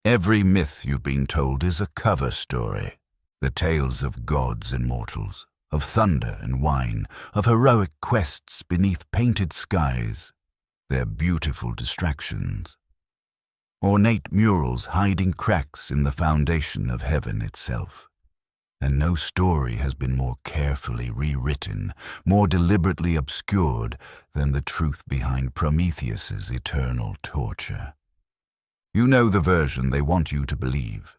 Every myth you've been told is a cover story. The tales of gods and mortals, of thunder and wine, of heroic quests beneath painted skies. They're beautiful distractions. Ornate murals hiding cracks in the foundation of heaven itself. And no story has been more carefully rewritten, more deliberately obscured than the truth behind Prometheus's eternal torture. You know the version they want you to believe.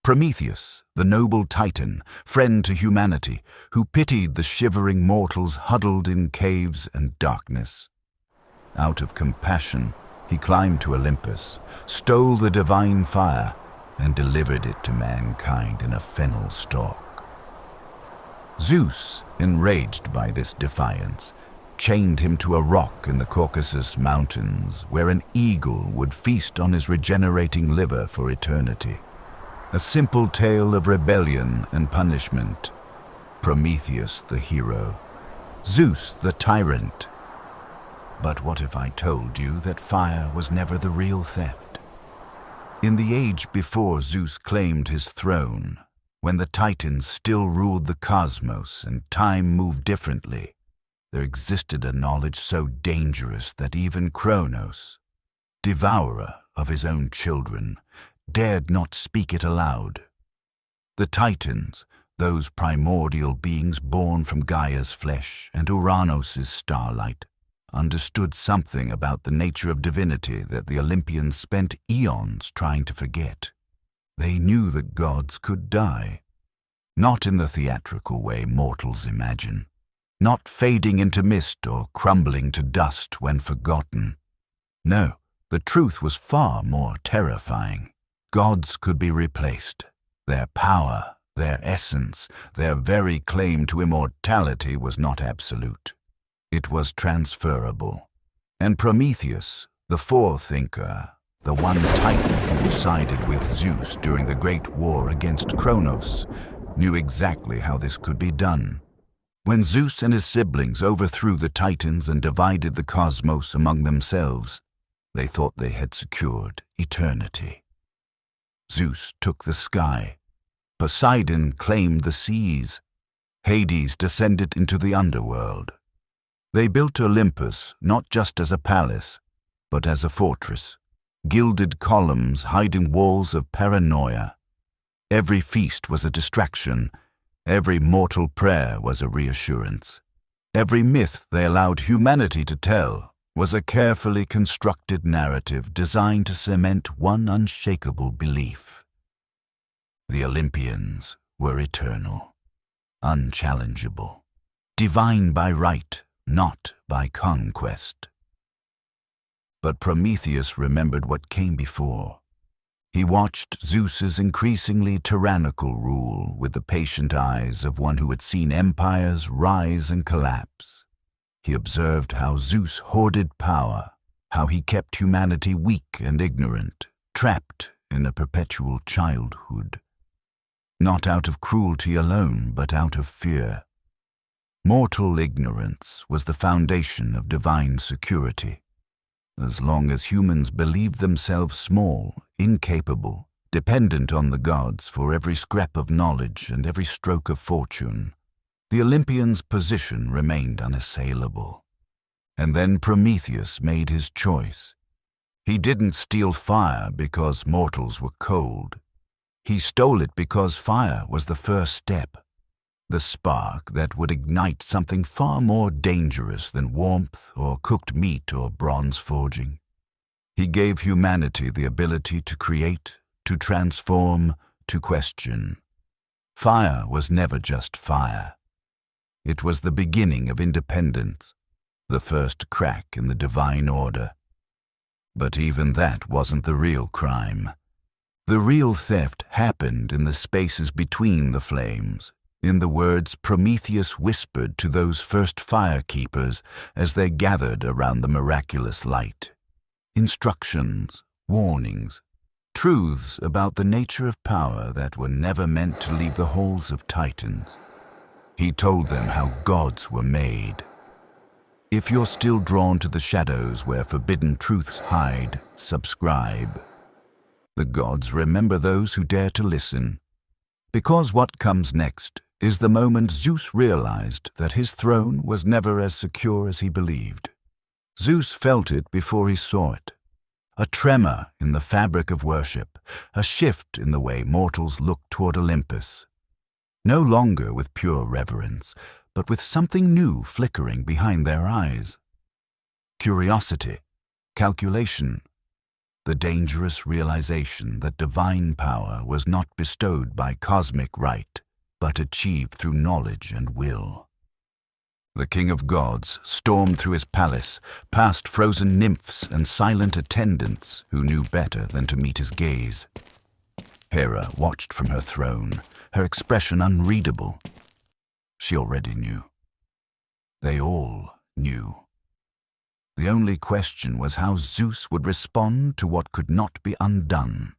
Prometheus, the noble Titan, friend to humanity, who pitied the shivering mortals huddled in caves and darkness. Out of compassion, he climbed to Olympus, stole the divine fire, and delivered it to mankind in a fennel stalk. Zeus, enraged by this defiance, chained him to a rock in the Caucasus Mountains, where an eagle would feast on his regenerating liver for eternity. A simple tale of rebellion and punishment. Prometheus the hero, Zeus the tyrant. But what if I told you that fire was never the real theft? In the age before Zeus claimed his throne, when the Titans still ruled the cosmos and time moved differently, there existed a knowledge so dangerous that even Kronos, devourer of his own children, dared not speak it aloud. The Titans, those primordial beings born from Gaia's flesh and Uranos' starlight, understood something about the nature of divinity that the Olympians spent eons trying to forget. They knew that gods could die, not in the theatrical way mortals imagine, not fading into mist or crumbling to dust when forgotten. No, the truth was far more terrifying. Gods could be replaced. Their power, their essence, their very claim to immortality was not absolute. It was transferable. And Prometheus, the forethinker, the one Titan who sided with Zeus during the great war against Kronos, knew exactly how this could be done. When Zeus and his siblings overthrew the Titans and divided the cosmos among themselves, they thought they had secured eternity. Zeus took the sky. Poseidon claimed the seas. Hades descended into the underworld. They built Olympus not just as a palace, but as a fortress, gilded columns hiding walls of paranoia. Every feast was a distraction. Every mortal prayer was a reassurance. Every myth they allowed humanity to tell was a carefully constructed narrative designed to cement one unshakable belief. The Olympians were eternal, unchallengeable, divine by right, not by conquest. But Prometheus remembered what came before. He watched Zeus's increasingly tyrannical rule with the patient eyes of one who had seen empires rise and collapse. He observed how Zeus hoarded power, how he kept humanity weak and ignorant, trapped in a perpetual childhood. Not out of cruelty alone, but out of fear. Mortal ignorance was the foundation of divine security. As long as humans believed themselves small, incapable, dependent on the gods for every scrap of knowledge and every stroke of fortune, the Olympians' position remained unassailable. And then Prometheus made his choice. He didn't steal fire because mortals were cold. He stole it because fire was the first step, the spark that would ignite something far more dangerous than warmth or cooked meat or bronze forging. He gave humanity the ability to create, to transform, to question. Fire was never just fire. It was the beginning of independence, the first crack in the divine order. But even that wasn't the real crime. The real theft happened in the spaces between the flames, in the words Prometheus whispered to those first firekeepers as they gathered around the miraculous light. Instructions, warnings, truths about the nature of power that were never meant to leave the halls of Titans. He told them how gods were made. If you're still drawn to the shadows where forbidden truths hide, subscribe. The gods remember those who dare to listen, because what comes next is the moment Zeus realized that his throne was never as secure as he believed. Zeus felt it before he saw it. A tremor in the fabric of worship, a shift in the way mortals look toward Olympus. No longer with pure reverence, but with something new flickering behind their eyes. Curiosity, calculation, the dangerous realization that divine power was not bestowed by cosmic right, but achieved through knowledge and will. The king of gods stormed through his palace, past frozen nymphs and silent attendants who knew better than to meet his gaze. Hera watched from her throne, her expression unreadable. She already knew. They all knew. The only question was how Zeus would respond to what could not be undone.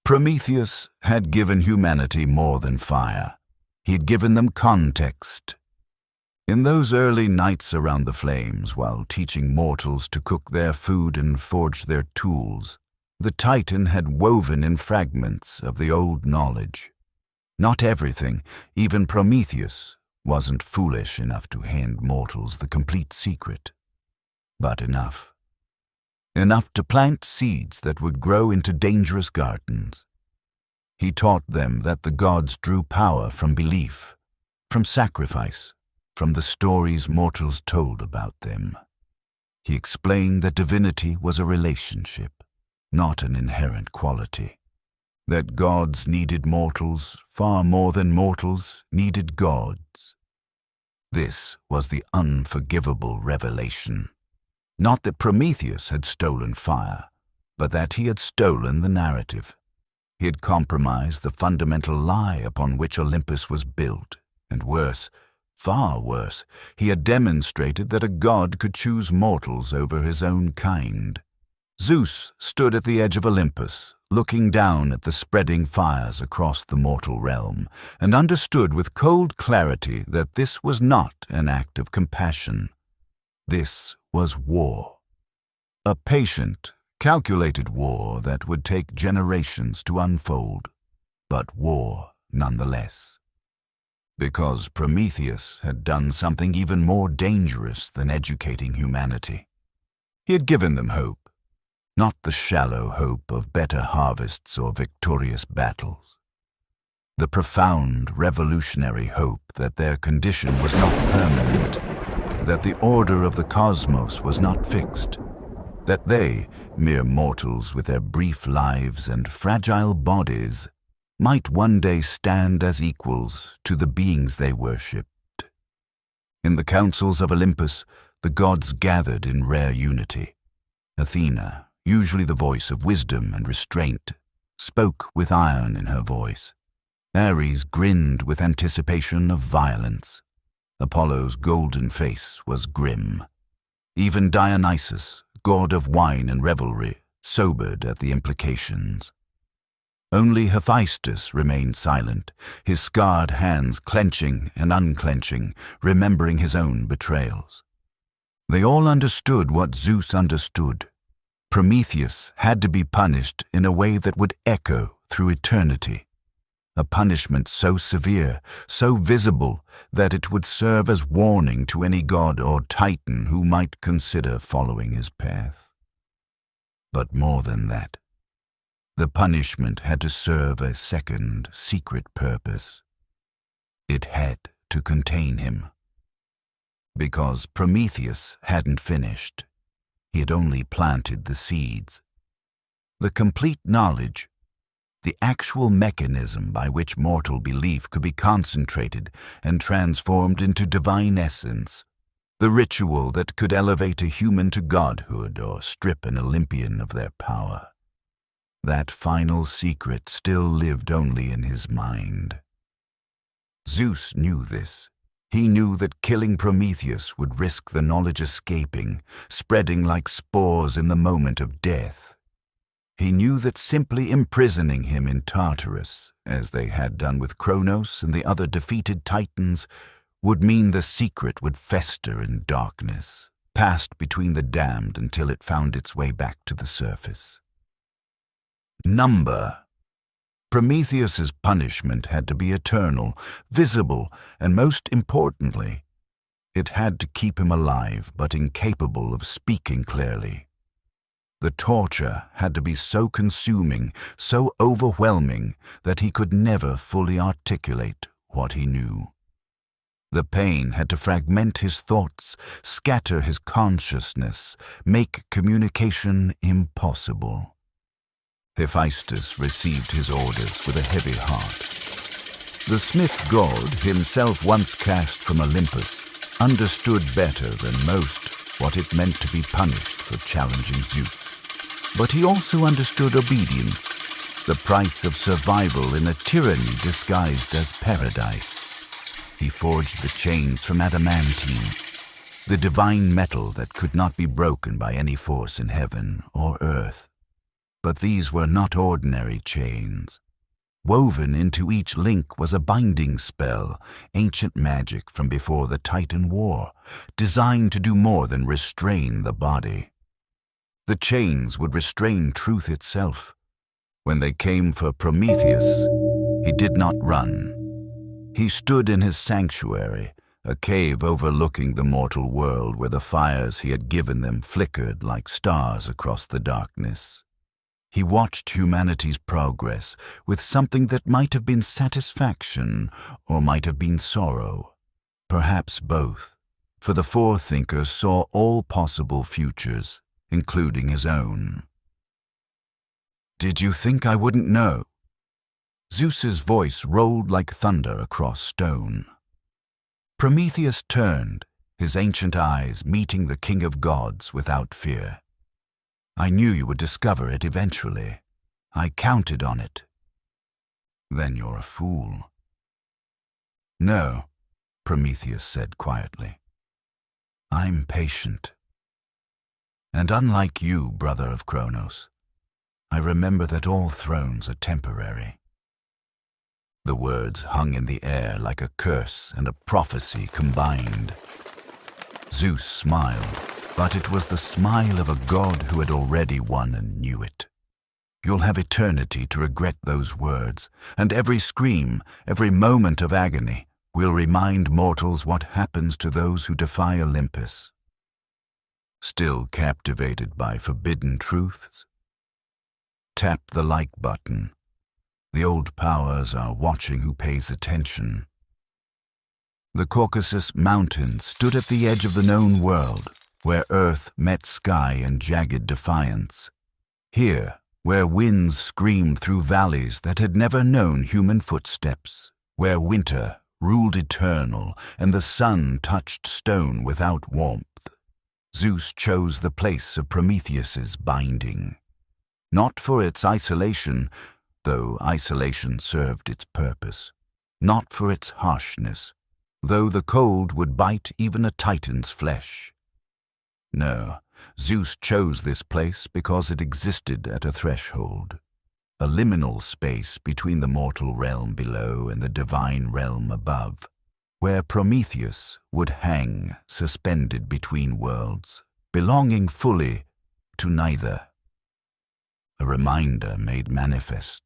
Prometheus had given humanity more than fire. He had given them context. In those early nights around the flames, while teaching mortals to cook their food and forge their tools, the Titan had woven in fragments of the old knowledge. Not everything, even Prometheus, wasn't foolish enough to hand mortals the complete secret. But enough. Enough to plant seeds that would grow into dangerous gardens. He taught them that the gods drew power from belief, from sacrifice, from the stories mortals told about them. He explained that divinity was a relationship, not an inherent quality. That gods needed mortals far more than mortals needed gods. This was the unforgivable revelation. Not that Prometheus had stolen fire, but that he had stolen the narrative. He had compromised the fundamental lie upon which Olympus was built, and worse, far worse, he had demonstrated that a god could choose mortals over his own kind. Zeus stood at the edge of Olympus, looking down at the spreading fires across the mortal realm, and understood with cold clarity that this was not an act of compassion. This was war. A patient, calculated war that would take generations to unfold, but war nonetheless. Because Prometheus had done something even more dangerous than educating humanity. He had given them hope, not the shallow hope of better harvests or victorious battles. The profound, revolutionary hope that their condition was not permanent, that the order of the cosmos was not fixed, that they, mere mortals with their brief lives and fragile bodies, might one day stand as equals to the beings they worshipped. In the councils of Olympus, the gods gathered in rare unity. Athena, usually the voice of wisdom and restraint, spoke with iron in her voice. Ares grinned with anticipation of violence. Apollo's golden face was grim. Even Dionysus, god of wine and revelry, sobered at the implications. Only Hephaestus remained silent, his scarred hands clenching and unclenching, remembering his own betrayals. They all understood what Zeus understood. Prometheus had to be punished in a way that would echo through eternity. A punishment so severe, so visible, that it would serve as warning to any god or titan who might consider following his path. But more than that, the punishment had to serve a second, secret purpose. It had to contain him. Because Prometheus hadn't finished. He had only planted the seeds. The complete knowledge, the actual mechanism by which mortal belief could be concentrated and transformed into divine essence, the ritual that could elevate a human to godhood or strip an Olympian of their power. That final secret still lived only in his mind. Zeus knew this. He knew that killing Prometheus would risk the knowledge escaping, spreading like spores in the moment of death. He knew that simply imprisoning him in Tartarus, as they had done with Kronos and the other defeated titans, would mean the secret would fester in darkness, passed between the damned until it found its way back to the surface. number. Prometheus's punishment had to be eternal, visible, and most importantly, it had to keep him alive but incapable of speaking clearly. The torture had to be so consuming, so overwhelming, that he could never fully articulate what he knew. The pain had to fragment his thoughts, scatter his consciousness, make communication impossible. Hephaestus received his orders with a heavy heart. The smith god, himself once cast from Olympus, understood better than most what it meant to be punished for challenging Zeus. But he also understood obedience, the price of survival in a tyranny disguised as paradise. He forged the chains from adamantine, the divine metal that could not be broken by any force in heaven or earth. But these were not ordinary chains. Woven into each link was a binding spell, ancient magic from before the Titan War, designed to do more than restrain the body. The chains would restrain truth itself. When they came for Prometheus, he did not run. He stood in his sanctuary, a cave overlooking the mortal world where the fires he had given them flickered like stars across the darkness. He watched humanity's progress with something that might have been satisfaction or might have been sorrow, perhaps both, for the forethinker saw all possible futures, including his own. "Did you think I wouldn't know?" Zeus's voice rolled like thunder across stone. Prometheus turned, his ancient eyes meeting the king of gods without fear. "I knew you would discover it eventually. I counted on it." "Then you're a fool." "No," Prometheus said quietly. "I'm patient. And unlike you, brother of Kronos, I remember that all thrones are temporary." The words hung in the air like a curse and a prophecy combined. Zeus smiled, but it was the smile of a god who had already won and knew it. "You'll have eternity to regret those words, and every scream, every moment of agony will remind mortals what happens to those who defy Olympus." Still captivated by forbidden truths? Tap the like button. The old powers are watching who pays attention. The Caucasus Mountains stood at the edge of the known world, where earth met sky in jagged defiance. Here, where winds screamed through valleys that had never known human footsteps, where winter ruled eternal and the sun touched stone without warmth, Zeus chose the place of Prometheus's binding. Not for its isolation, though isolation served its purpose. Not for its harshness, though the cold would bite even a titan's flesh. No, Zeus chose this place because it existed at a threshold, a liminal space between the mortal realm below and the divine realm above, where Prometheus would hang suspended between worlds, belonging fully to neither. A reminder made manifest.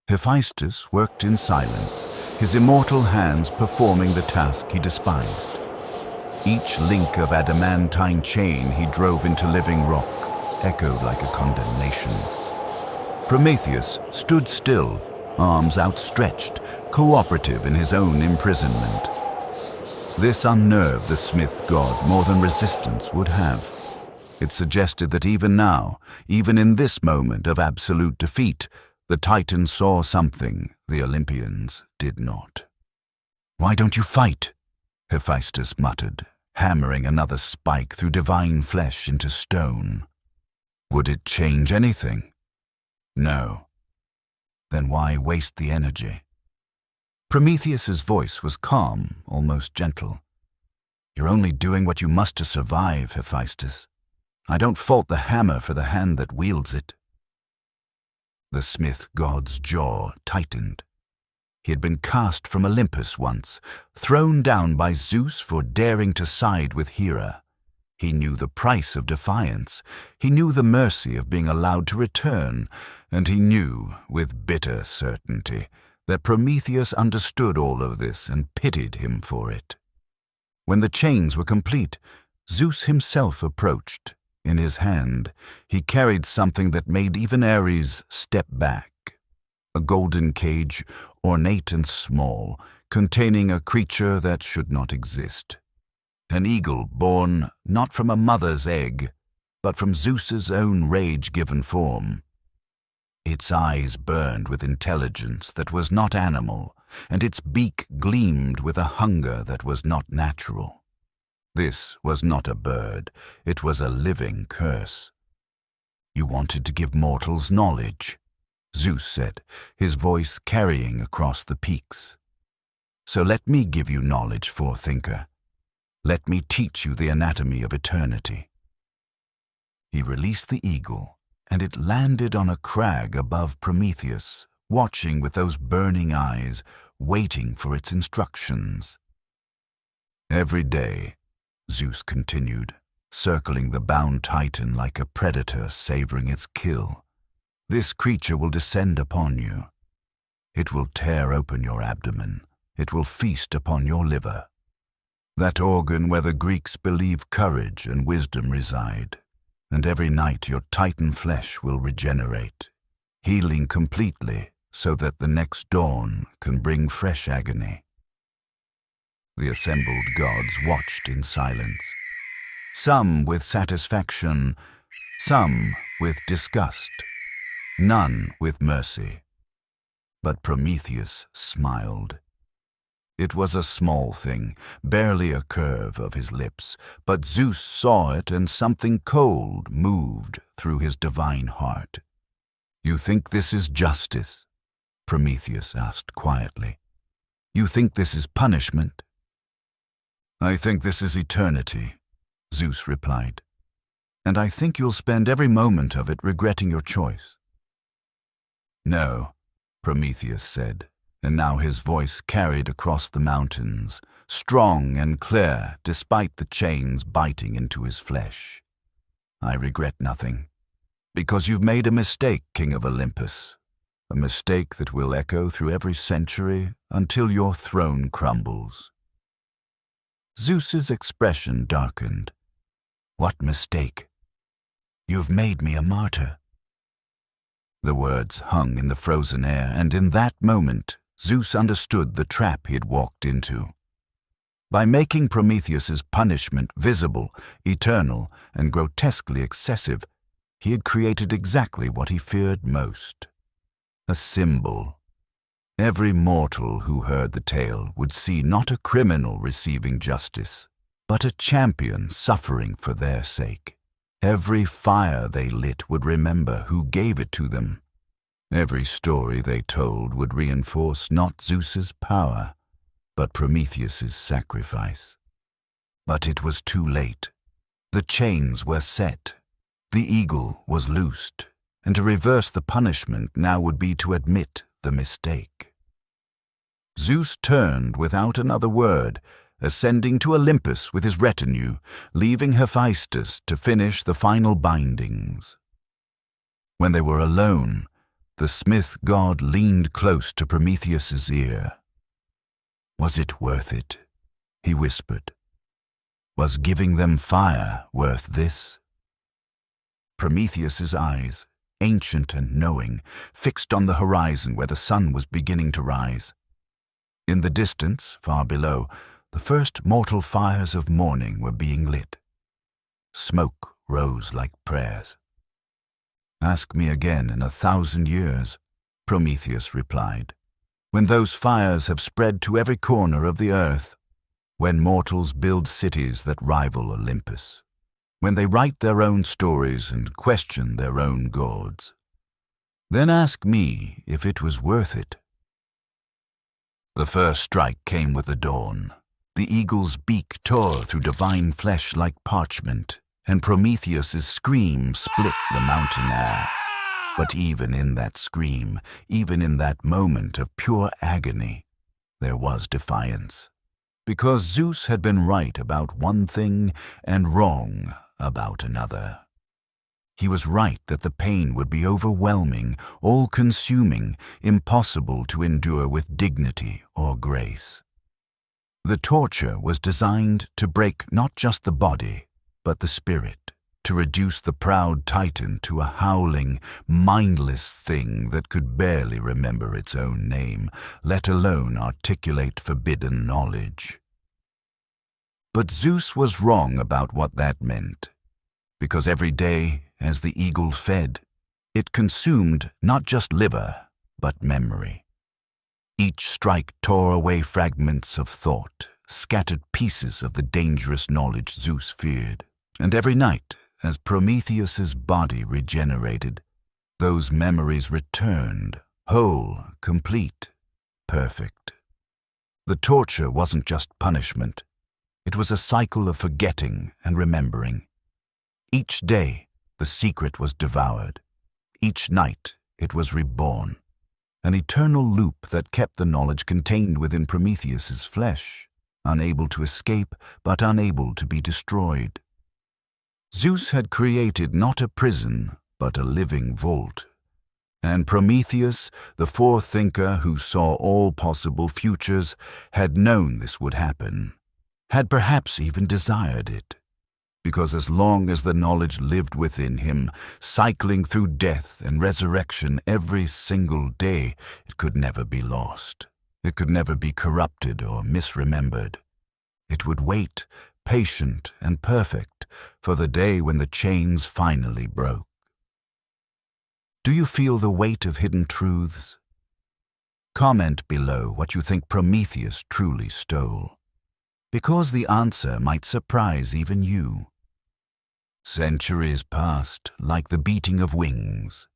Hephaestus worked in silence, his immortal hands performing the task he despised. Each link of adamantine chain he drove into living rock echoed like a condemnation. Prometheus stood still, arms outstretched, cooperative in his own imprisonment. This unnerved the smith god more than resistance would have. It suggested that even now, even in this moment of absolute defeat, the Titan saw something the Olympians did not. "Why don't you fight?" Hephaestus muttered, hammering another spike through divine flesh into stone. Would it change anything? No. Then why waste the energy? Prometheus's voice was calm, almost gentle. "You're only doing what you must to survive, Hephaestus. I don't fault the hammer for the hand that wields it." The smith god's jaw tightened. He had been cast from Olympus once, thrown down by Zeus for daring to side with Hera. He knew the price of defiance. He knew the mercy of being allowed to return, and he knew, with bitter certainty, that Prometheus understood all of this and pitied him for it. When the chains were complete, Zeus himself approached. In his hand, he carried something that made even Ares step back. A golden cage, ornate and small, containing a creature that should not exist. An eagle born not from a mother's egg, but from Zeus's own rage-given form. Its eyes burned with intelligence that was not animal, and its beak gleamed with a hunger that was not natural. This was not a bird, it was a living curse. "You wanted to give mortals knowledge," Zeus said, his voice carrying across the peaks. "So let me give you knowledge, forethinker. Let me teach you the anatomy of eternity." He released the eagle, and it landed on a crag above Prometheus, watching with those burning eyes, waiting for its instructions. "Every day," Zeus continued, circling the bound Titan like a predator savoring its kill, "this creature will descend upon you. It will tear open your abdomen. It will feast upon your liver, that organ where the Greeks believe courage and wisdom reside, and every night your Titan flesh will regenerate, healing completely so that the next dawn can bring fresh agony." The assembled gods watched in silence, some with satisfaction, some with disgust, none with mercy. But Prometheus smiled. It was a small thing, barely a curve of his lips, but Zeus saw it, and something cold moved through his divine heart. "You think this is justice?" Prometheus asked quietly. "You think this is punishment?" "I think this is eternity," Zeus replied. "And I think you'll spend every moment of it regretting your choice." "No," Prometheus said, and now his voice carried across the mountains, strong and clear despite the chains biting into his flesh. "I regret nothing, because you've made a mistake, King of Olympus, a mistake that will echo through every century until your throne crumbles." Zeus's expression darkened. "What mistake?" "You've made me a martyr." The words hung in the frozen air, and in that moment, Zeus understood the trap he had walked into. By making Prometheus's punishment visible, eternal, and grotesquely excessive, he had created exactly what he feared most: a symbol. Every mortal who heard the tale would see not a criminal receiving justice, but a champion suffering for their sake. Every fire they lit would remember who gave it to them. Every story they told would reinforce not Zeus's power, but Prometheus's sacrifice. But it was too late. The chains were set. The eagle was loosed, and to reverse the punishment now would be to admit the mistake. Zeus turned without another word, ascending to Olympus with his retinue, leaving Hephaestus to finish the final bindings. When they were alone, the smith god leaned close to Prometheus's ear. "Was it worth it?" he whispered. "Was giving them fire worth this?" Prometheus's eyes, ancient and knowing, fixed on the horizon where the sun was beginning to rise. In the distance, far below, the first mortal fires of morning were being lit. Smoke rose like prayers. "Ask me again in 1,000 years," Prometheus replied, "when those fires have spread to every corner of the earth, when mortals build cities that rival Olympus, when they write their own stories and question their own gods. Then ask me if it was worth it." The first strike came with the dawn. The eagle's beak tore through divine flesh like parchment, and Prometheus's scream split the mountain air. But even in that scream, even in that moment of pure agony, there was defiance. Because Zeus had been right about one thing and wrong about another. He was right that the pain would be overwhelming, all-consuming, impossible to endure with dignity or grace. The torture was designed to break not just the body, but the spirit, to reduce the proud Titan to a howling, mindless thing that could barely remember its own name, let alone articulate forbidden knowledge. But Zeus was wrong about what that meant, because every day, as the eagle fed, it consumed not just liver, but memory. Each strike tore away fragments of thought, scattered pieces of the dangerous knowledge Zeus feared. And every night, as Prometheus's body regenerated, those memories returned, whole, complete, perfect. The torture wasn't just punishment. It was a cycle of forgetting and remembering. Each day, the secret was devoured. Each night, it was reborn. An eternal loop that kept the knowledge contained within Prometheus's flesh, unable to escape, but unable to be destroyed. Zeus had created not a prison, but a living vault. And Prometheus, the forethinker who saw all possible futures, had known this would happen, had perhaps even desired it. Because as long as the knowledge lived within him, cycling through death and resurrection every single day, it could never be lost. It could never be corrupted or misremembered. It would wait, patient and perfect, for the day when the chains finally broke. Do you feel the weight of hidden truths? Comment below what you think Prometheus truly stole, because the answer might surprise even you. Centuries passed like the beating of wings.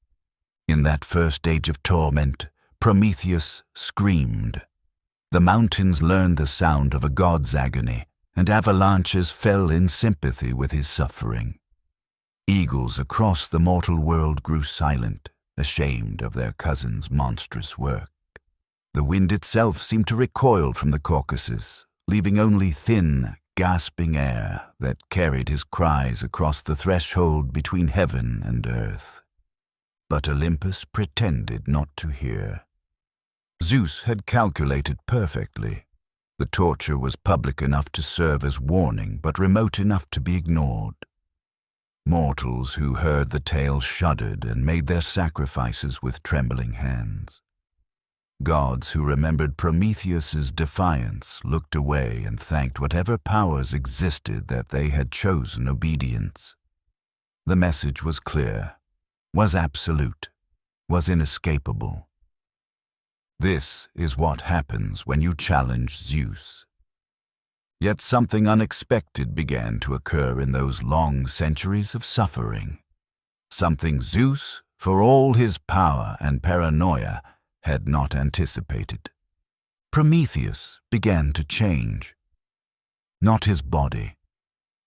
In that first age of torment, Prometheus screamed. The mountains learned the sound of a god's agony, and avalanches fell in sympathy with his suffering. Eagles across the mortal world grew silent, ashamed of their cousin's monstrous work. The wind itself seemed to recoil from the Caucasus, leaving only thin, gasping air that carried his cries across the threshold between heaven and earth. But Olympus pretended not to hear. Zeus had calculated perfectly. The torture was public enough to serve as warning, but remote enough to be ignored. Mortals who heard the tale shuddered and made their sacrifices with trembling hands. Gods who remembered Prometheus's defiance looked away and thanked whatever powers existed that they had chosen obedience. The message was clear, was absolute, was inescapable. This is what happens when you challenge Zeus. Yet something unexpected began to occur in those long centuries of suffering. Something Zeus, for all his power and paranoia, had not anticipated. Prometheus began to change. Not his body.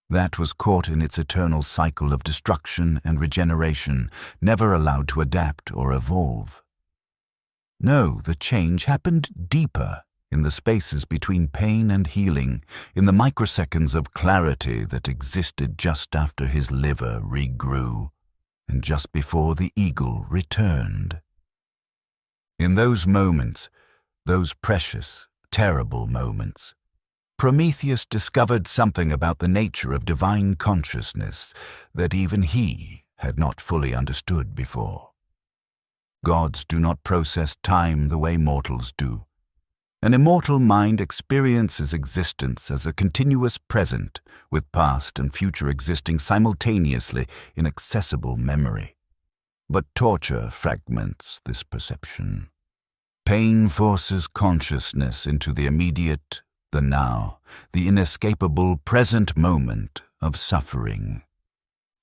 That was caught in its eternal cycle of destruction and regeneration, never allowed to adapt or evolve. No, the change happened deeper, in the spaces between pain and healing, in the microseconds of clarity that existed just after his liver regrew, and just before the eagle returned. In those moments, those precious, terrible moments, Prometheus discovered something about the nature of divine consciousness that even he had not fully understood before. Gods do not process time the way mortals do. An immortal mind experiences existence as a continuous present, with past and future existing simultaneously in accessible memory. But torture fragments this perception. Pain forces consciousness into the immediate, the now, the inescapable present moment of suffering.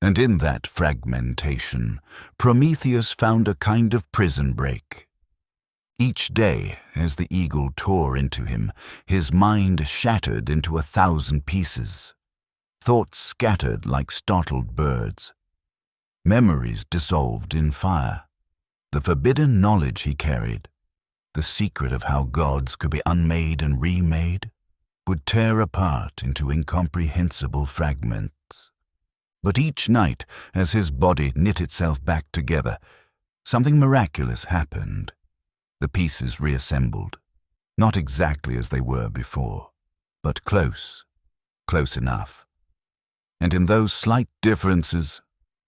And in that fragmentation, Prometheus found a kind of prison break. Each day, as the eagle tore into him, his mind shattered into 1,000 pieces. Thoughts scattered like startled birds. Memories dissolved in fire. The forbidden knowledge he carried, the secret of how gods could be unmade and remade, would tear apart into incomprehensible fragments. But each night, as his body knit itself back together, something miraculous happened. The pieces reassembled, not exactly as they were before, but close enough. And in those slight differences,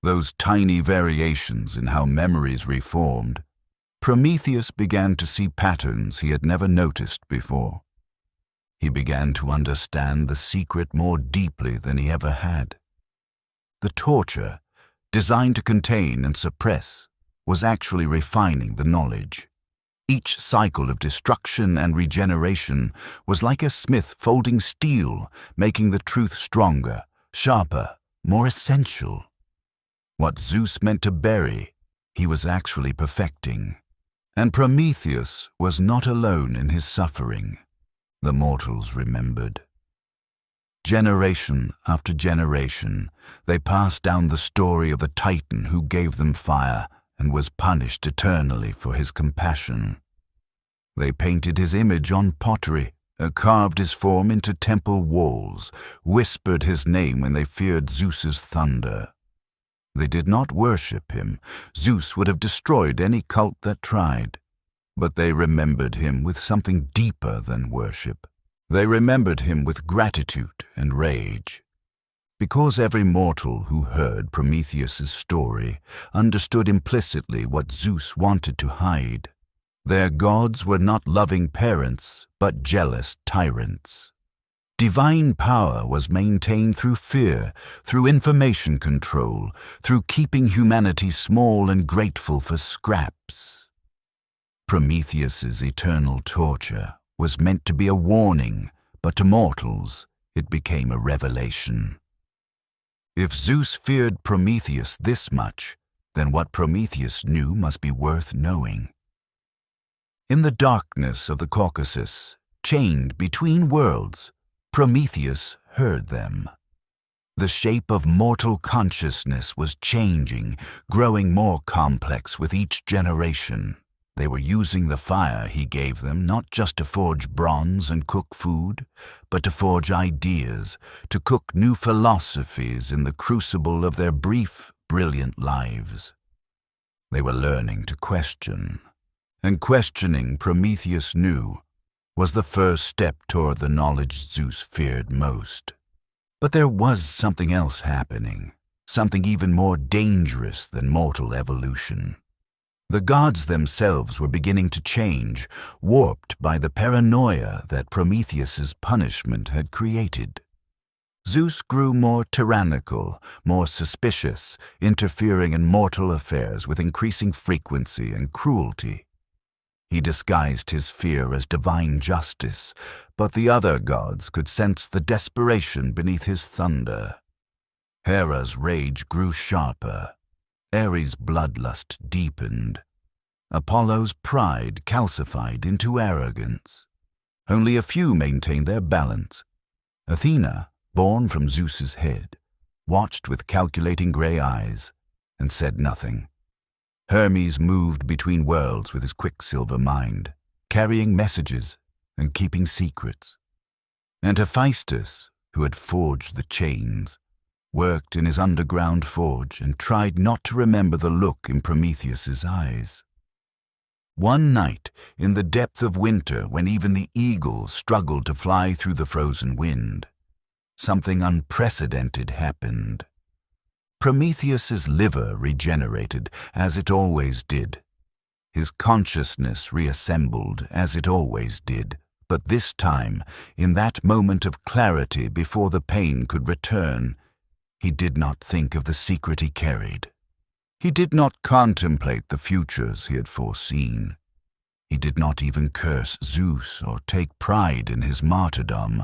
those tiny variations in how memories reformed, Prometheus began to see patterns he had never noticed before. He began to understand the secret more deeply than he ever had. The torture, designed to contain and suppress, was actually refining the knowledge. Each cycle of destruction and regeneration was like a smith folding steel, making the truth stronger, sharper, more essential. What Zeus meant to bury, he was actually perfecting. And Prometheus was not alone in his suffering. The mortals remembered. Generation after generation, they passed down the story of the Titan who gave them fire and was punished eternally for his compassion. They painted his image on pottery, carved his form into temple walls, whispered his name when they feared Zeus's thunder. They did not worship him. Zeus would have destroyed any cult that tried. But they remembered him with something deeper than worship. They remembered him with gratitude and rage. Because every mortal who heard Prometheus's story understood implicitly what Zeus wanted to hide. Their gods were not loving parents, but jealous tyrants. Divine power was maintained through fear, through information control, through keeping humanity small and grateful for scraps. Prometheus's eternal torture was meant to be a warning, but to mortals it became a revelation. If Zeus feared Prometheus this much, then what Prometheus knew must be worth knowing. In the darkness of the Caucasus, chained between worlds, Prometheus heard them. The shape of mortal consciousness was changing, growing more complex with each generation. They were using the fire he gave them not just to forge bronze and cook food, but to forge ideas, to cook new philosophies in the crucible of their brief, brilliant lives. They were learning to question, and questioning, Prometheus knew, was the first step toward the knowledge Zeus feared most. But there was something else happening, something even more dangerous than mortal evolution. The gods themselves were beginning to change, warped by the paranoia that Prometheus's punishment had created. Zeus grew more tyrannical, more suspicious, interfering in mortal affairs with increasing frequency and cruelty. He disguised his fear as divine justice, but the other gods could sense the desperation beneath his thunder. Hera's rage grew sharper. Ares' bloodlust deepened. Apollo's pride calcified into arrogance. Only a few maintained their balance. Athena, born from Zeus's head, watched with calculating gray eyes and said nothing. Hermes moved between worlds with his quicksilver mind, carrying messages and keeping secrets. And Hephaestus, who had forged the chains, worked in his underground forge and tried not to remember the look in Prometheus's eyes. One night, in the depth of winter when even the eagle struggled to fly through the frozen wind, something unprecedented happened. Prometheus's liver regenerated, as it always did. His consciousness reassembled, as it always did. But this time, in that moment of clarity before the pain could return, he did not think of the secret he carried. He did not contemplate the futures he had foreseen. He did not even curse Zeus or take pride in his martyrdom.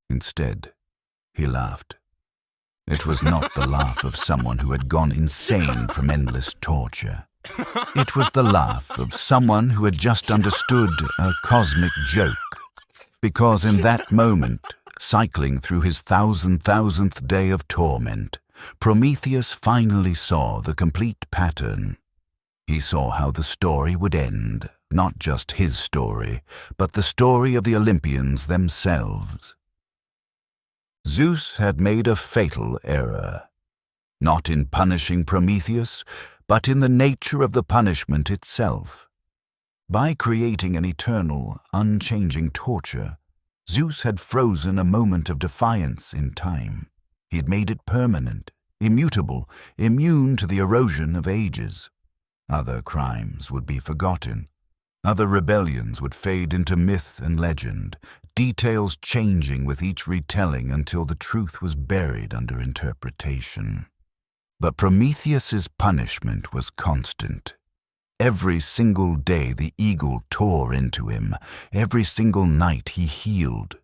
Instead, he laughed. It was not the laugh of someone who had gone insane from endless torture. It was the laugh of someone who had just understood a cosmic joke. Because in that moment, cycling through his thousandth day of torment, Prometheus finally saw the complete pattern. He saw how the story would end, not just his story, but the story of the Olympians themselves. Zeus had made a fatal error, not in punishing Prometheus, but in the nature of the punishment itself. By creating an eternal, unchanging torture, Zeus had frozen a moment of defiance in time. He had made it permanent, immutable, immune to the erosion of ages. Other crimes would be forgotten. Other rebellions would fade into myth and legend, details changing with each retelling until the truth was buried under interpretation. But Prometheus's punishment was constant. Every single day the eagle tore into him. Every single night he healed.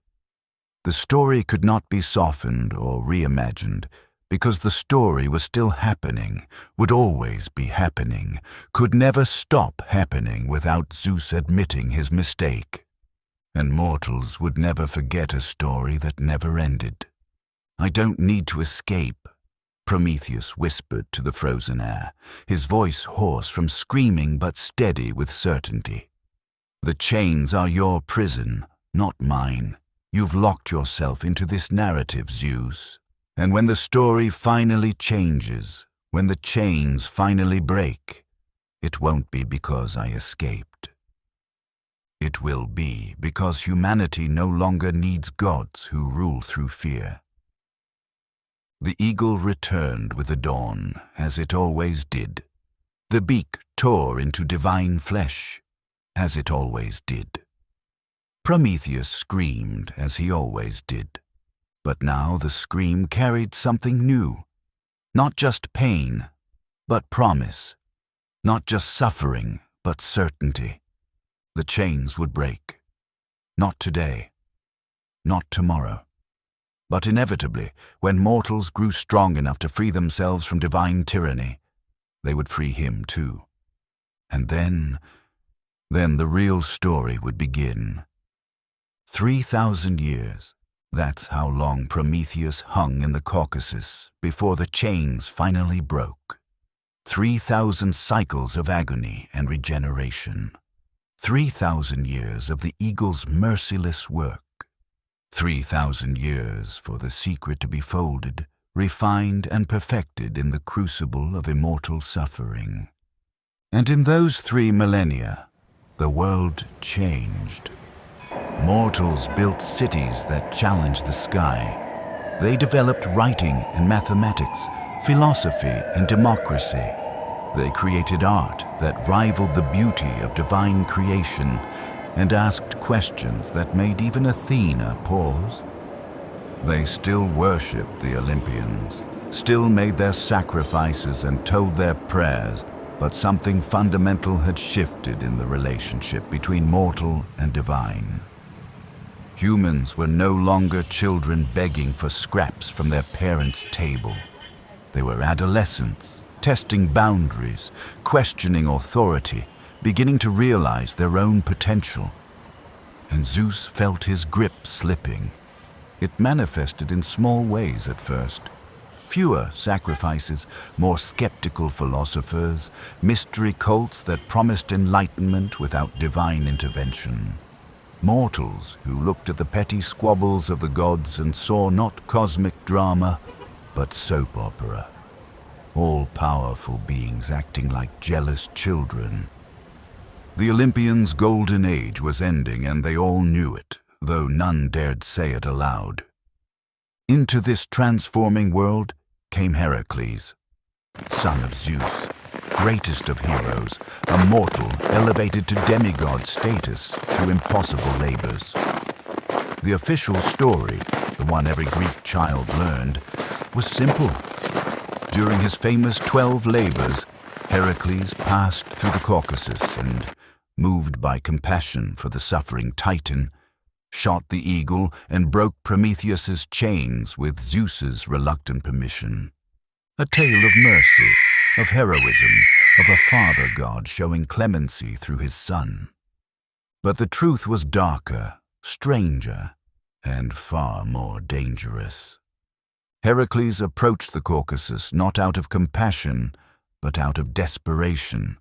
The story could not be softened or reimagined, because the story was still happening, would always be happening, could never stop happening without Zeus admitting his mistake. And mortals would never forget a story that never ended. "I don't need to escape," Prometheus whispered to the frozen air, his voice hoarse from screaming but steady with certainty. "The chains are your prison, not mine. You've locked yourself into this narrative, Zeus. And when the story finally changes, when the chains finally break, it won't be because I escaped. It will be because humanity no longer needs gods who rule through fear." The eagle returned with the dawn, as it always did. The beak tore into divine flesh, as it always did. Prometheus screamed, as he always did. But now the scream carried something new. Not just pain, but promise. Not just suffering, but certainty. The chains would break. Not today. Not tomorrow. But inevitably, when mortals grew strong enough to free themselves from divine tyranny, they would free him too. And then the real story would begin. 3,000 years, that's how long Prometheus hung in the Caucasus before the chains finally broke. 3,000 cycles of agony and regeneration. 3,000 years of the eagle's merciless work. 3,000 years for the secret to be folded, refined and perfected in the crucible of immortal suffering. And in those 3 millennia, the world changed. Mortals built cities that challenged the sky. They developed writing and mathematics, philosophy and democracy. They created art that rivaled the beauty of divine creation and asked questions that made even Athena pause. They still worshipped the Olympians, still made their sacrifices and told their prayers, but something fundamental had shifted in the relationship between mortal and divine. Humans were no longer children begging for scraps from their parents' table. They were adolescents, testing boundaries, questioning authority, beginning to realize their own potential. And Zeus felt his grip slipping. It manifested in small ways at first. Fewer sacrifices, more skeptical philosophers, mystery cults that promised enlightenment without divine intervention. Mortals who looked at the petty squabbles of the gods and saw not cosmic drama, but soap opera. All-powerful beings acting like jealous children. The Olympians' golden age was ending, and they all knew it, though none dared say it aloud. Into this transforming world came Heracles, son of Zeus, greatest of heroes, a mortal elevated to demigod status through impossible labors. The official story, the one every Greek child learned, was simple. During his famous 12 labors, Heracles passed through the Caucasus and, moved by compassion for the suffering Titan, shot the eagle and broke Prometheus's chains with Zeus's reluctant permission. A tale of mercy, of heroism, of a father god showing clemency through his son. But the truth was darker, stranger, and far more dangerous. Heracles approached the Caucasus not out of compassion, but out of desperation.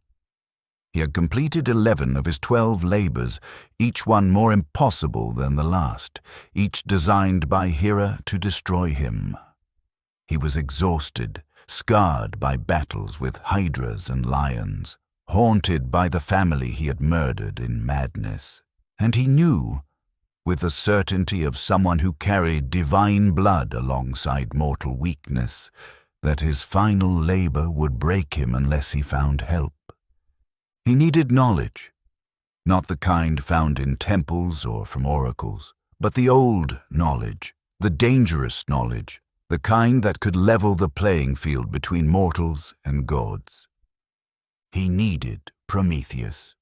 He had completed 11 of his 12 labors, each one more impossible than the last, each designed by Hera to destroy him. He was exhausted, scarred by battles with hydras and lions, haunted by the family he had murdered in madness. And he knew, with the certainty of someone who carried divine blood alongside mortal weakness, that his final labor would break him unless he found help. He needed knowledge, not the kind found in temples or from oracles, but the old knowledge, the dangerous knowledge, the kind that could level the playing field between mortals and gods. He needed Prometheus.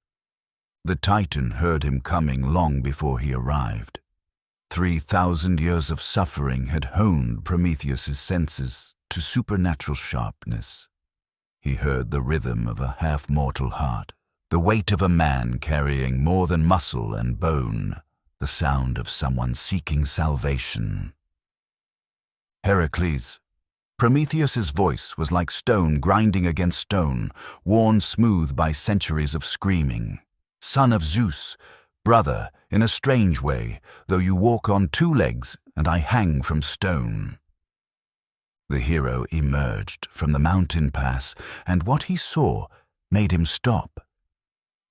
The Titan heard him coming long before he arrived. 3,000 years of suffering had honed Prometheus's senses to supernatural sharpness. He heard the rhythm of a half-mortal heart, the weight of a man carrying more than muscle and bone, the sound of someone seeking salvation. Heracles. Prometheus's voice was like stone grinding against stone, worn smooth by centuries of screaming. Son of Zeus, brother, in a strange way, though you walk on 2 legs and I hang from stone. The hero emerged from the mountain pass, and what he saw made him stop.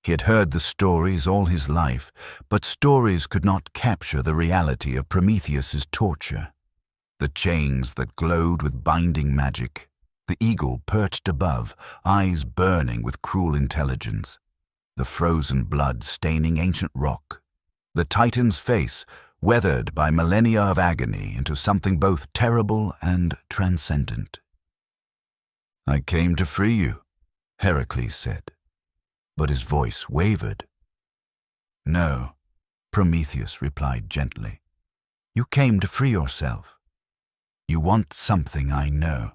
He had heard the stories all his life, but stories could not capture the reality of Prometheus's torture. The chains that glowed with binding magic, the eagle perched above, eyes burning with cruel intelligence, the frozen blood staining ancient rock, the Titan's face weathered by millennia of agony into something both terrible and transcendent. I came to free you, Heracles said, but his voice wavered. No, Prometheus replied gently. You came to free yourself. You want something I know,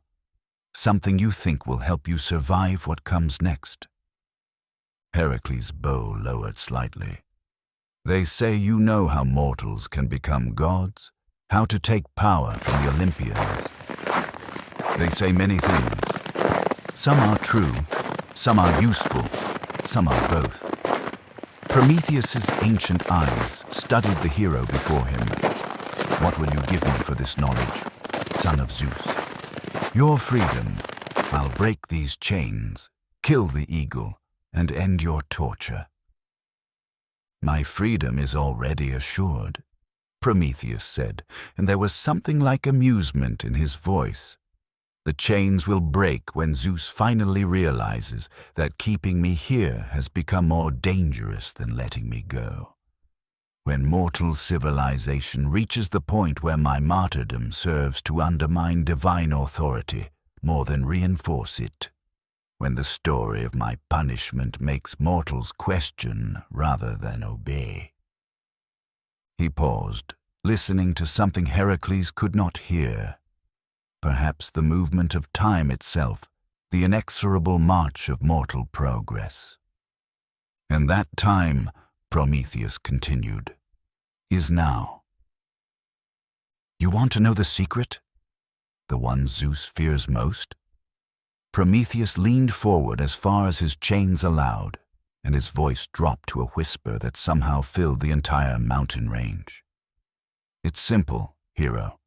something you think will help you survive what comes next. Heracles' bow lowered slightly. They say you know how mortals can become gods, how to take power from the Olympians. They say many things. Some are true, some are useful, some are both. Prometheus's ancient eyes studied the hero before him. What will you give me for this knowledge, son of Zeus? Your freedom. I'll break these chains, kill the eagle, and end your torture. My freedom is already assured, Prometheus said, and there was something like amusement in his voice. The chains will break when Zeus finally realizes that keeping me here has become more dangerous than letting me go. When mortal civilization reaches the point where my martyrdom serves to undermine divine authority more than reinforce it. When the story of my punishment makes mortals question rather than obey. He paused, listening to something Heracles could not hear. Perhaps the movement of time itself, the inexorable march of mortal progress. And that time, Prometheus continued, is now. You want to know the secret? The one Zeus fears most? Prometheus leaned forward as far as his chains allowed, and his voice dropped to a whisper that somehow filled the entire mountain range. It's simple, hero.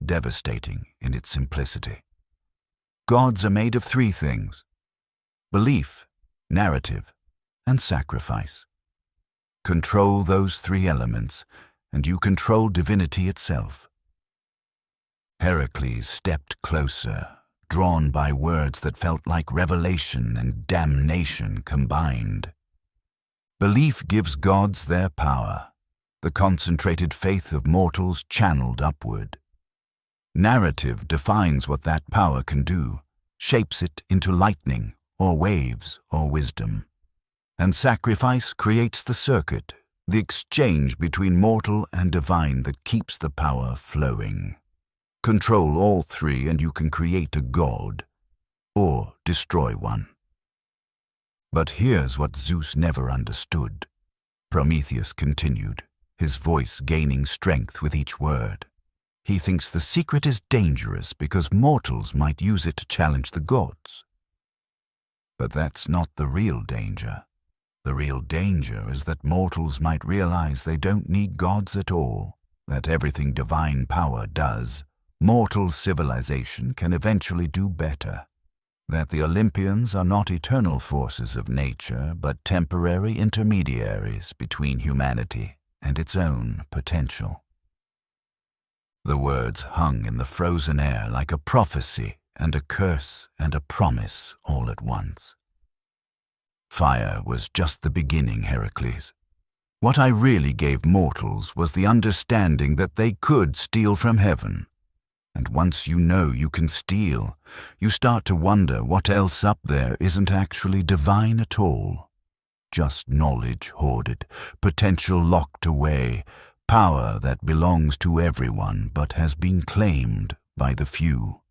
Devastating in its simplicity. Gods are made of 3 things: belief, narrative, and sacrifice. Control those 3 elements, and you control divinity itself. Heracles stepped closer, drawn by words that felt like revelation and damnation combined. Belief gives gods their power, the concentrated faith of mortals channeled upward. Narrative defines what that power can do, shapes it into lightning, or waves, or wisdom. And sacrifice creates the circuit, the exchange between mortal and divine that keeps the power flowing. Control all 3 and you can create a god, or destroy one. But here's what Zeus never understood, Prometheus continued, his voice gaining strength with each word. He thinks the secret is dangerous because mortals might use it to challenge the gods. But that's not the real danger. The real danger is that mortals might realize they don't need gods at all, that everything divine power does, mortal civilization can eventually do better, that the Olympians are not eternal forces of nature, but temporary intermediaries between humanity and its own potential. The words hung in the frozen air like a prophecy and a curse and a promise all at once. Fire was just the beginning, Heracles. What I really gave mortals was the understanding that they could steal from heaven. And once you know you can steal, you start to wonder what else up there isn't actually divine at all. Just knowledge hoarded, potential locked away, power that belongs to everyone but has been claimed by the few.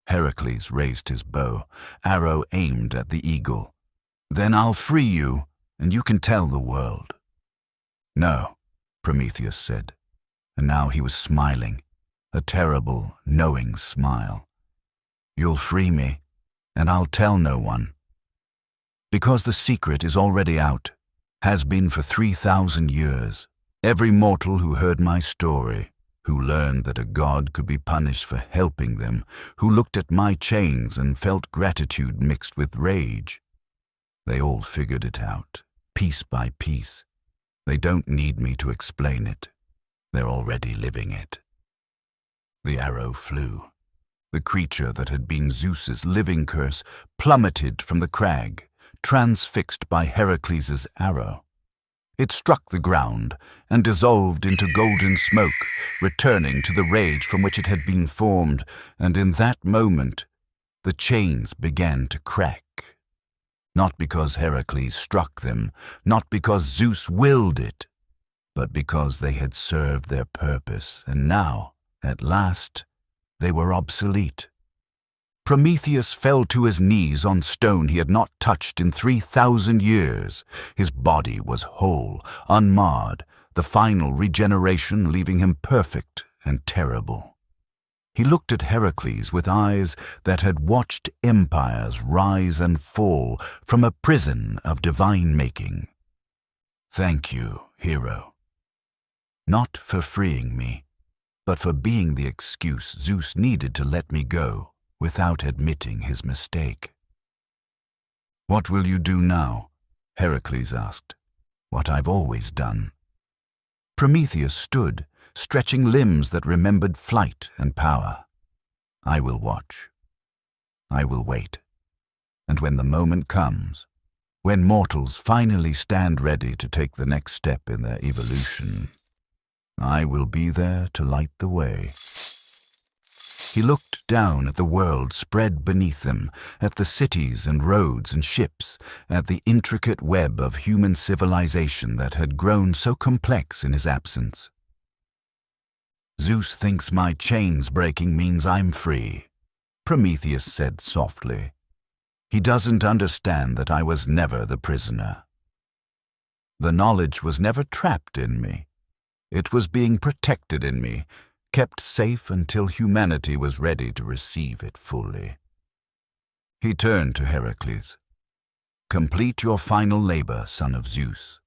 Heracles raised his bow, arrow aimed at the eagle. Then I'll free you, and you can tell the world. No, Prometheus said, and now he was smiling, a terrible, knowing smile. You'll free me, and I'll tell no one. Because the secret is already out, has been for 3,000 years. Every mortal who heard my story, who learned that a god could be punished for helping them, who looked at my chains and felt gratitude mixed with rage, they all figured it out, piece by piece. They don't need me to explain it. They're already living it. The arrow flew. The creature that had been Zeus's living curse plummeted from the crag, transfixed by Heracles' arrow. It struck the ground and dissolved into golden smoke, returning to the rage from which it had been formed, and in that moment, the chains began to crack. Not because Heracles struck them, not because Zeus willed it, but because they had served their purpose, and now, at last, they were obsolete. Prometheus fell to his knees on stone he had not touched in 3,000 years. His body was whole, unmarred, the final regeneration leaving him perfect and terrible. He looked at Heracles with eyes that had watched empires rise and fall from a prison of divine making. Thank you, hero. Not for freeing me, but for being the excuse Zeus needed to let me go without admitting his mistake. What will you do now? Heracles asked. What I've always done. Prometheus stood, stretching limbs that remembered flight and power. I will watch. I will wait. And when the moment comes, when mortals finally stand ready to take the next step in their evolution, I will be there to light the way. He looked down at the world spread beneath them, at the cities and roads and ships, at the intricate web of human civilization that had grown so complex in his absence. Zeus thinks my chains breaking means I'm free, Prometheus said softly. He doesn't understand that I was never the prisoner. The knowledge was never trapped in me. It was being protected in me, kept safe until humanity was ready to receive it fully. He turned to Heracles. Complete your final labor, son of Zeus.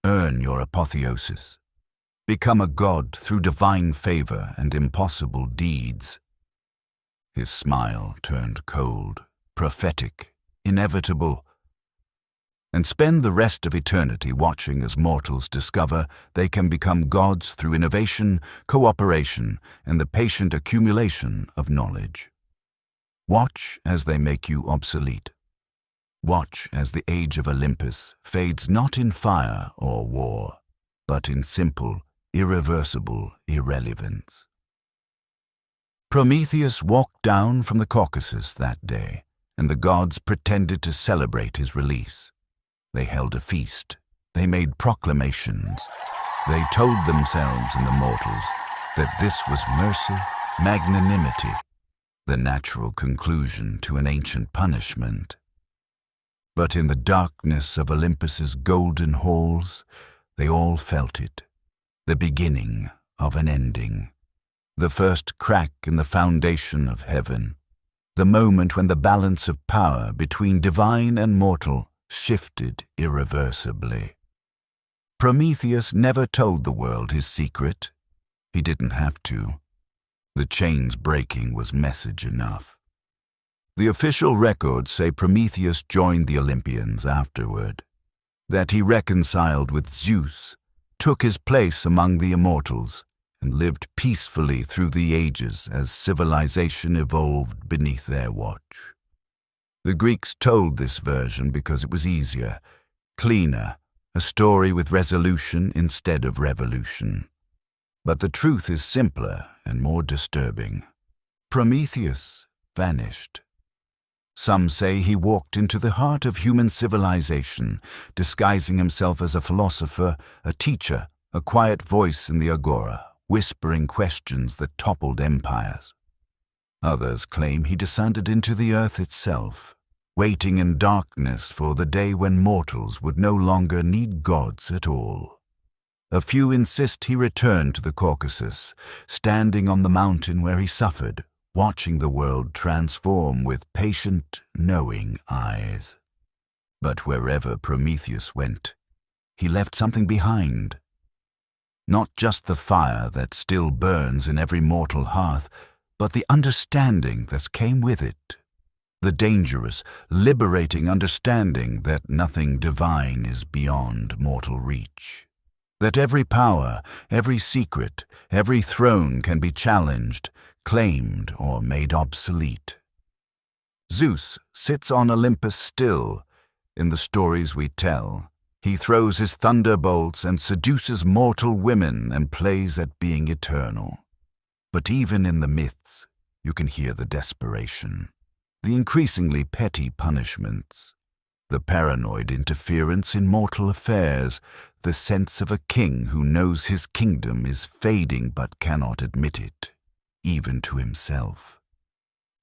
Earn your apotheosis. Become a god through divine favor and impossible deeds. His smile turned cold, prophetic, inevitable, and spend the rest of eternity watching as mortals discover they can become gods through innovation, cooperation, and the patient accumulation of knowledge. Watch as they make you obsolete. Watch as the age of Olympus fades not in fire or war, but in simple, irreversible irrelevance. Prometheus walked down from the Caucasus that day, and the gods pretended to celebrate his release. They held a feast. They made proclamations. They told themselves and the mortals that this was mercy, magnanimity, the natural conclusion to an ancient punishment. But in the darkness of Olympus's golden halls, they all felt it, the beginning of an ending, the first crack in the foundation of heaven, the moment when the balance of power between divine and mortal shifted irreversibly. Prometheus never told the world his secret. He didn't have to. The chains breaking was message enough. The official records say Prometheus joined the Olympians afterward, that he reconciled with Zeus, took his place among the immortals, and lived peacefully through the ages as civilization evolved beneath their watch. The Greeks told this version because it was easier, cleaner, a story with resolution instead of revolution. But the truth is simpler and more disturbing. Prometheus vanished. Some say he walked into the heart of human civilization, disguising himself as a philosopher, a teacher, a quiet voice in the agora, whispering questions that toppled empires. Others claim he descended into the earth itself, waiting in darkness for the day when mortals would no longer need gods at all. A few insist he returned to the Caucasus, standing on the mountain where he suffered, watching the world transform with patient, knowing eyes. But wherever Prometheus went, he left something behind. Not just the fire that still burns in every mortal hearth, but the understanding that came with it. The dangerous, liberating understanding that nothing divine is beyond mortal reach. That every power, every secret, every throne can be challenged, claimed, or made obsolete. Zeus sits on Olympus still. In the stories we tell, he throws his thunderbolts and seduces mortal women and plays at being eternal. But even in the myths, you can hear the desperation, the increasingly petty punishments, the paranoid interference in mortal affairs, the sense of a king who knows his kingdom is fading but cannot admit it, even to himself.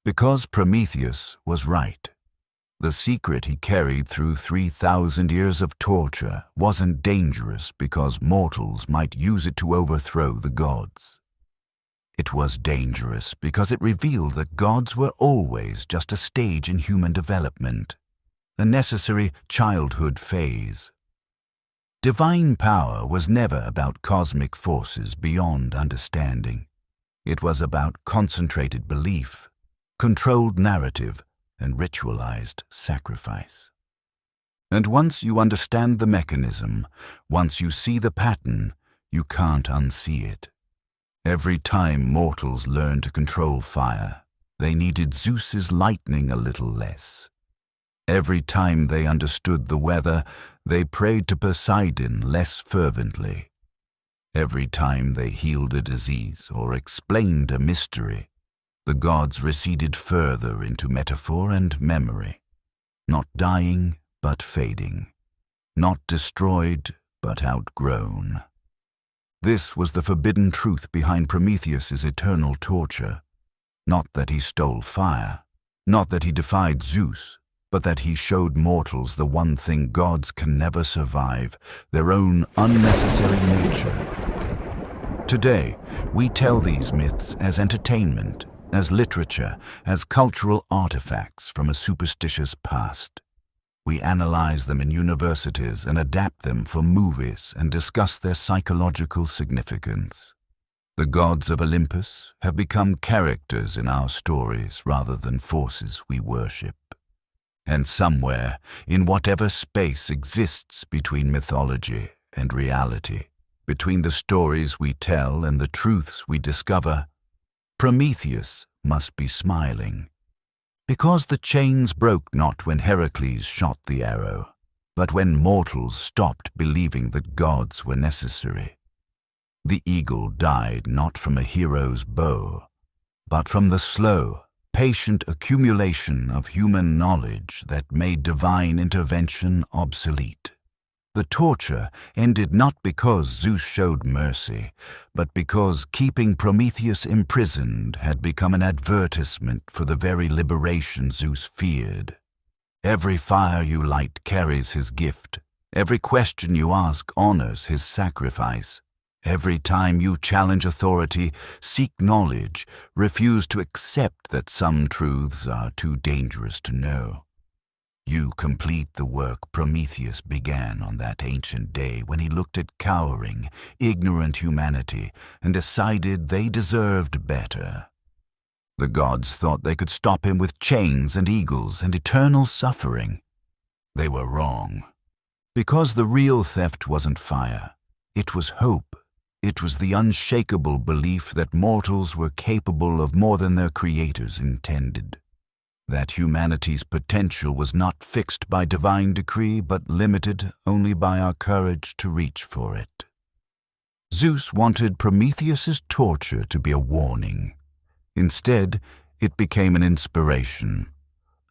Because Prometheus was right. The secret he carried through 3,000 years of torture wasn't dangerous because mortals might use it to overthrow the gods. It was dangerous because it revealed that gods were always just a stage in human development, a necessary childhood phase. Divine power was never about cosmic forces beyond understanding. It was about concentrated belief, controlled narrative, and ritualized sacrifice. And once you understand the mechanism, once you see the pattern, you can't unsee it. Every time mortals learned to control fire, they needed Zeus's lightning a little less. Every time they understood the weather, they prayed to Poseidon less fervently. Every time they healed a disease or explained a mystery, the gods receded further into metaphor and memory, not dying but fading, not destroyed but outgrown. This was the forbidden truth behind Prometheus's eternal torture. Not that he stole fire, not that he defied Zeus, but that he showed mortals the one thing gods can never survive, their own unnecessary nature. Today, we tell these myths as entertainment, as literature, as cultural artifacts from a superstitious past. We analyze them in universities and adapt them for movies and discuss their psychological significance. The gods of Olympus have become characters in our stories rather than forces we worship. And somewhere, in whatever space exists between mythology and reality, between the stories we tell and the truths we discover, Prometheus must be smiling. Because the chains broke not when Heracles shot the arrow, but when mortals stopped believing that gods were necessary. The eagle died not from a hero's bow, but from the slow, patient accumulation of human knowledge that made divine intervention obsolete. The torture ended not because Zeus showed mercy, but because keeping Prometheus imprisoned had become an advertisement for the very liberation Zeus feared. Every fire you light carries his gift. Every question you ask honors his sacrifice. Every time you challenge authority, seek knowledge, refuse to accept that some truths are too dangerous to know. You complete the work Prometheus began on that ancient day when he looked at cowering, ignorant humanity and decided they deserved better. The gods thought they could stop him with chains and eagles and eternal suffering. They were wrong. Because the real theft wasn't fire, it was hope. It was the unshakable belief that mortals were capable of more than their creators intended. That humanity's potential was not fixed by divine decree but limited only by our courage to reach for it. Zeus wanted Prometheus's torture to be a warning. Instead, it became an inspiration,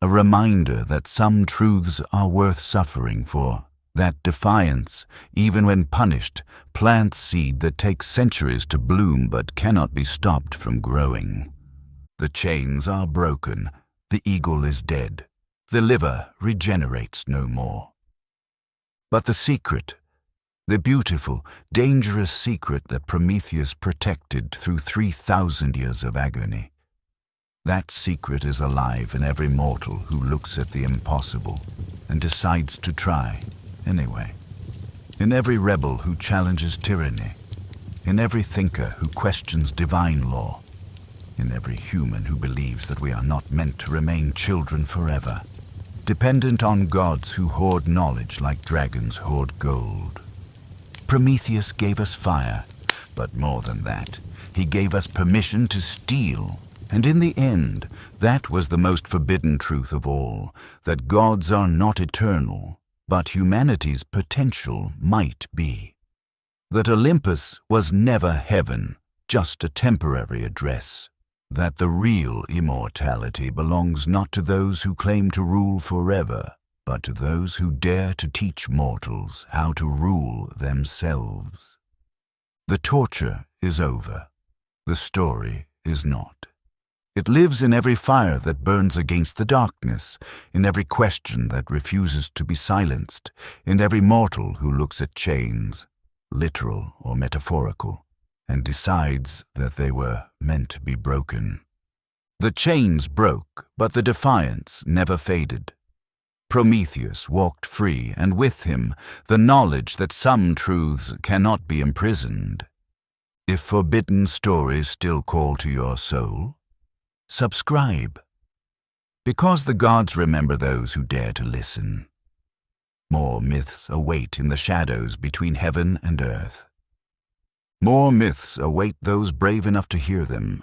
a reminder that some truths are worth suffering for, that defiance, even when punished, plants seed that takes centuries to bloom but cannot be stopped from growing. The chains are broken. The eagle is dead. The liver regenerates no more. But the secret, the beautiful, dangerous secret that Prometheus protected through 3,000 years of agony, that secret is alive in every mortal who looks at the impossible and decides to try anyway. In every rebel who challenges tyranny, in every thinker who questions divine law, in every human who believes that we are not meant to remain children forever, dependent on gods who hoard knowledge like dragons hoard gold. Prometheus gave us fire, but more than that, he gave us permission to steal. And in the end, that was the most forbidden truth of all, that gods are not eternal, but humanity's potential might be. That Olympus was never heaven, just a temporary address. That the real immortality belongs not to those who claim to rule forever, but to those who dare to teach mortals how to rule themselves. The torture is over. The story is not. It lives in every fire that burns against the darkness, in every question that refuses to be silenced, in every mortal who looks at chains, literal or metaphorical, and decides that they were meant to be broken. The chains broke, but the defiance never faded. Prometheus walked free, and with him the knowledge that some truths cannot be imprisoned. If forbidden stories still call to your soul, subscribe. Because the gods remember those who dare to listen. More myths await in the shadows between heaven and earth. More myths await those brave enough to hear them,